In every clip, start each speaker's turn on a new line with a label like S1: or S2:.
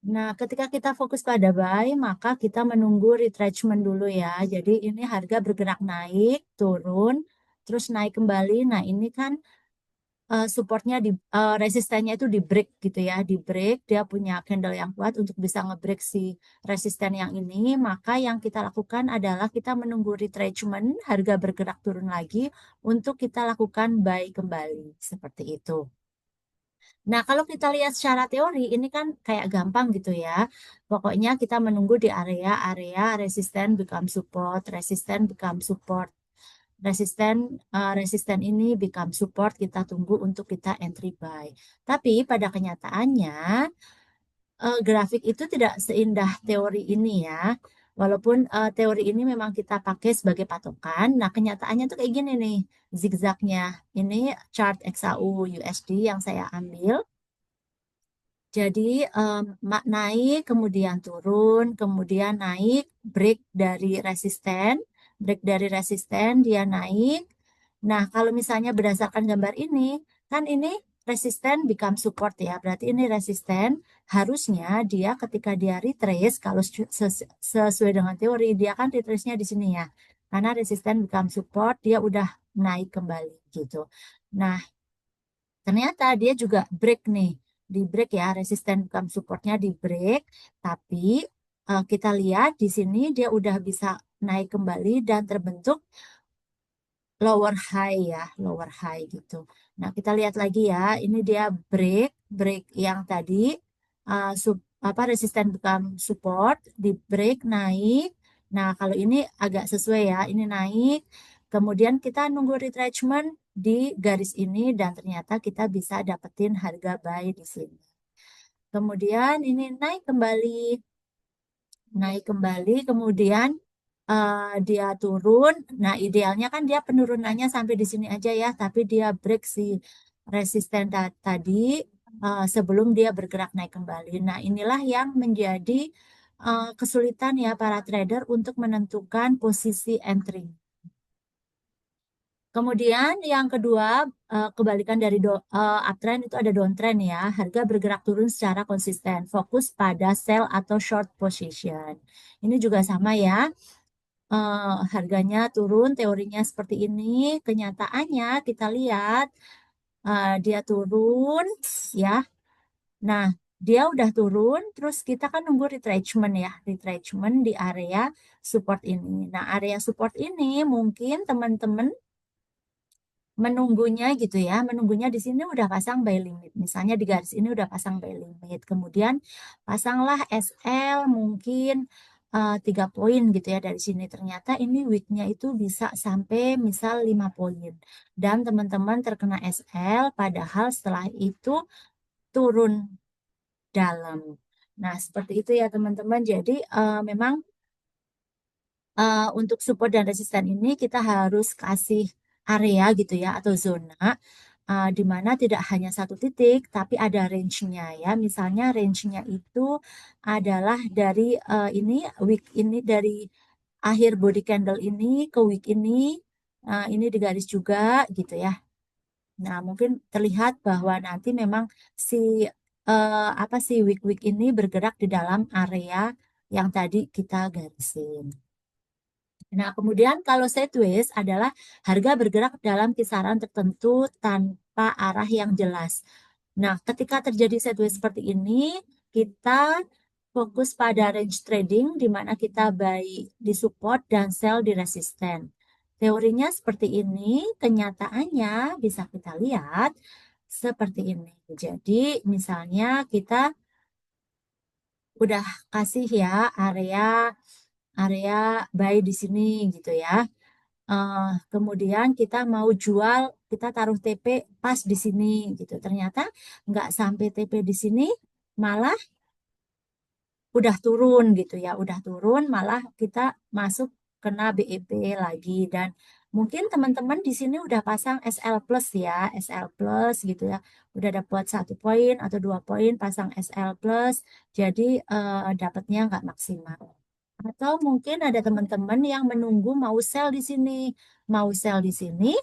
S1: Nah, ketika kita fokus pada buy, maka kita menunggu retracement dulu ya. Jadi ini harga bergerak naik, turun, terus naik kembali. Nah, ini kan supportnya resistennya itu di break gitu ya, di break dia punya candle yang kuat untuk bisa ngebreak si resisten yang ini. Maka yang kita lakukan adalah kita menunggu retracement, harga bergerak turun lagi untuk kita lakukan buy kembali seperti itu. Nah, kalau kita lihat secara teori, ini kan kayak gampang gitu ya. Pokoknya kita menunggu di area resisten become support, resisten become support, resisten resisten ini become support, kita tunggu untuk kita entry buy. Tapi pada kenyataannya grafik itu tidak seindah teori ini ya. Walaupun teori ini memang kita pakai sebagai patokan, nah kenyataannya tuh kayak gini nih, zigzagnya. Ini chart XAU USD yang saya ambil. Jadi naik, kemudian turun, kemudian naik, break dari resisten dia naik. Nah, kalau misalnya berdasarkan gambar ini, kan ini resisten become support ya. Berarti ini resisten, harusnya dia ketika dia retrace, kalau sesuai dengan teori, dia kan retrace-nya di sini ya. Karena resisten become support, dia udah naik kembali gitu. Nah, ternyata dia juga break nih, di break ya, resisten bukan supportnya di break, tapi kita lihat di sini dia udah bisa naik kembali dan terbentuk lower high ya, lower high gitu. Nah, kita lihat lagi ya, ini dia break yang tadi apa resisten bukan support di break naik. Nah, kalau ini agak sesuai ya, ini naik. Kemudian kita nunggu retracement di garis ini dan ternyata kita bisa dapetin harga buy di sini. Kemudian ini naik kembali, kemudian dia turun. Nah, idealnya kan dia penurunannya sampai di sini aja ya, tapi dia break si resisten tadi sebelum dia bergerak naik kembali. Nah, inilah yang menjadi kesulitan ya para trader untuk menentukan posisi entry. Kemudian yang kedua, kebalikan dari uptrend itu ada downtrend ya. Harga bergerak turun secara konsisten, fokus pada sell atau short position. Ini juga sama ya, harganya turun, teorinya seperti ini, kenyataannya kita lihat dia turun ya. Nah, dia udah turun, terus kita kan nunggu retracement ya, retracement di area support ini. Nah, area support ini mungkin teman-teman menunggunya gitu ya, menunggunya di sini udah pasang buy limit. Misalnya di garis ini udah pasang buy limit. Kemudian pasanglah SL mungkin 3 poin gitu ya dari sini. Ternyata ini weeknya itu bisa sampai misal 5 poin. Dan teman-teman terkena SL padahal setelah itu turun dalam. Nah, seperti itu ya teman-teman. Jadi memang untuk support dan resisten ini kita harus kasih area gitu ya atau zona di mana tidak hanya satu titik tapi ada range-nya ya. Misalnya range-nya itu adalah dari ini week ini dari akhir body candle ini ke week ini di garis juga gitu ya. Nah, mungkin terlihat bahwa nanti memang si apa sih week-week ini bergerak di dalam area yang tadi kita garisin. Nah, kemudian kalau sideways adalah harga bergerak dalam kisaran tertentu tanpa arah yang jelas. Nah, ketika terjadi sideways seperti ini, kita fokus pada range trading di mana kita buy di support dan sell di resisten. Teorinya seperti ini, kenyataannya bisa kita lihat seperti ini. Jadi, misalnya kita udah kasih ya area area buy di sini gitu ya. Kemudian kita mau jual, kita taruh TP pas di sini gitu. Ternyata nggak sampai TP di sini, malah udah turun gitu ya, udah turun, malah kita masuk kena BEP lagi dan mungkin teman-teman di sini udah pasang SL plus ya, SL plus gitu ya, udah dapat 1 poin atau 2 poin pasang SL plus, jadi dapatnya nggak maksimal. Atau mungkin ada teman-teman yang menunggu mau sell di sini, mau sell di sini,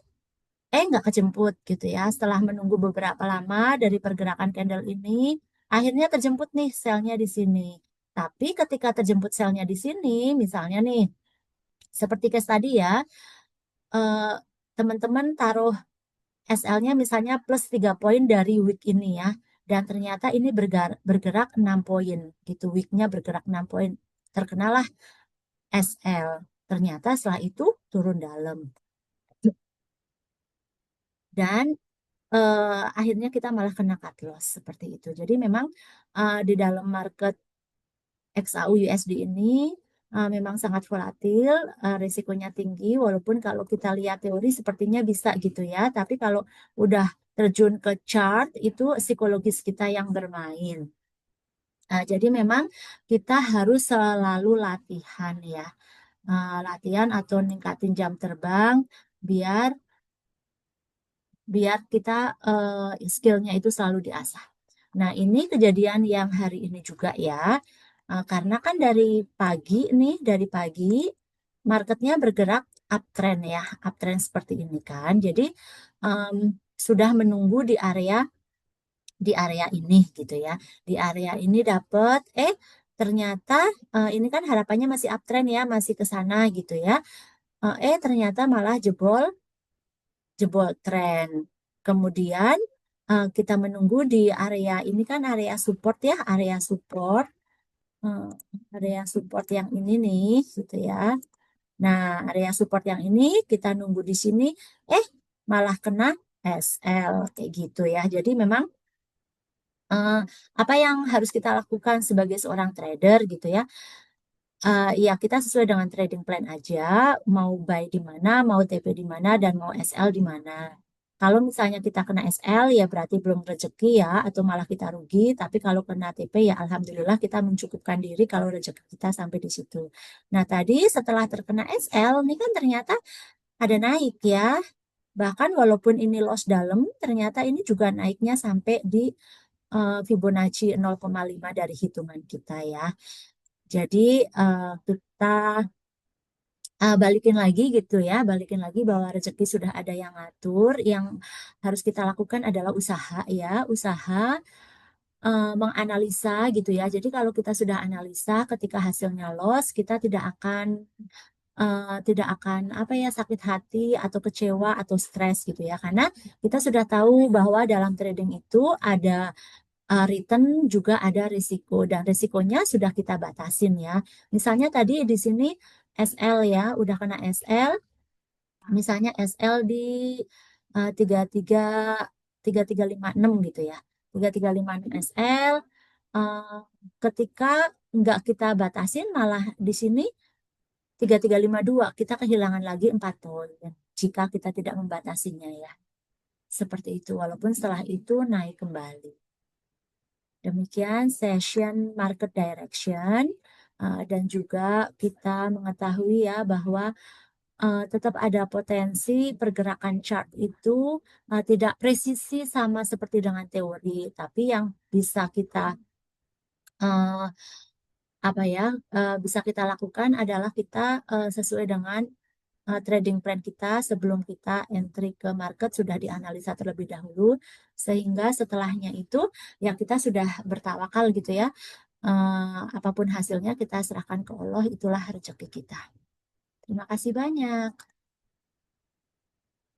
S1: nggak kejemput gitu ya. Setelah menunggu beberapa lama dari pergerakan candle ini, akhirnya terjemput nih selnya di sini. Tapi ketika terjemput selnya di sini, misalnya nih, seperti case tadi ya, eh, teman-teman taruh SL-nya misalnya plus 3 poin dari week ini ya. Dan ternyata ini bergerak 6 poin gitu. Week-nya bergerak 6 poin. Terkenalah SL. Ternyata setelah itu turun dalam. Dan akhirnya kita malah kena cut loss seperti itu. Jadi memang di dalam market XAU USD ini memang sangat volatil, risikonya tinggi. Walaupun kalau kita lihat teori sepertinya bisa gitu ya, tapi kalau udah terjun ke chart itu psikologis kita yang bermain. Jadi memang kita harus selalu latihan ya. Latihan atau ningkatin jam terbang biar biar kita skillnya itu selalu diasah. Nah, ini kejadian yang hari ini juga ya. Karena kan dari pagi marketnya bergerak uptrend ya, uptrend seperti ini kan. Jadi em, sudah menunggu di area ini gitu ya. Di area ini dapat ternyata ini kan harapannya masih uptrend ya, masih ke sana gitu ya. Ternyata malah jebol jebol tren. Kemudian kita menunggu di area ini kan area support ya, eh, area support yang ini nih, gitu ya. Nah, area support yang ini kita nunggu di sini, malah kena SL kayak gitu ya. Jadi memang eh, apa yang harus kita lakukan sebagai seorang trader gitu ya? Ya, kita sesuai dengan trading plan aja, mau buy di mana, mau TP di mana, dan mau SL di mana. Kalau misalnya kita kena SL, ya berarti belum rezeki ya, atau malah kita rugi. Tapi kalau kena TP, ya alhamdulillah kita mencukupkan diri kalau rezeki kita sampai di situ. Nah, tadi setelah terkena SL, ini kan ternyata ada naik ya. Bahkan walaupun ini loss dalam, ternyata ini juga naiknya sampai di Fibonacci 0,5 dari hitungan kita ya. Jadi kita balikin lagi gitu ya, balikin lagi bahwa rezeki sudah ada yang ngatur, yang harus kita lakukan adalah usaha ya, usaha menganalisa gitu ya. Jadi kalau kita sudah analisa, ketika hasilnya loss, kita tidak akan apa ya sakit hati atau kecewa atau stres gitu ya, karena kita sudah tahu bahwa dalam trading itu ada return juga ada risiko dan risikonya sudah kita batasin ya. Misalnya tadi di sini SL ya, udah kena SL, misalnya SL di 33 3356 gitu ya. 3356 SL eh, ketika nggak kita batasin malah di sini 3352 kita kehilangan lagi 4 poin jika kita tidak membatasinya ya. Seperti itu walaupun setelah itu naik kembali. Demikian session market direction dan juga kita mengetahui ya bahwa tetap ada potensi pergerakan chart itu tidak presisi sama seperti dengan teori, tapi yang bisa kita uh, apa ya bisa kita lakukan adalah kita sesuai dengan trading plan kita sebelum kita entry ke market sudah dianalisa terlebih dahulu, sehingga setelahnya itu ya kita sudah bertawakal gitu ya. Apapun hasilnya kita serahkan ke Allah, itulah rezeki kita. Terima kasih banyak.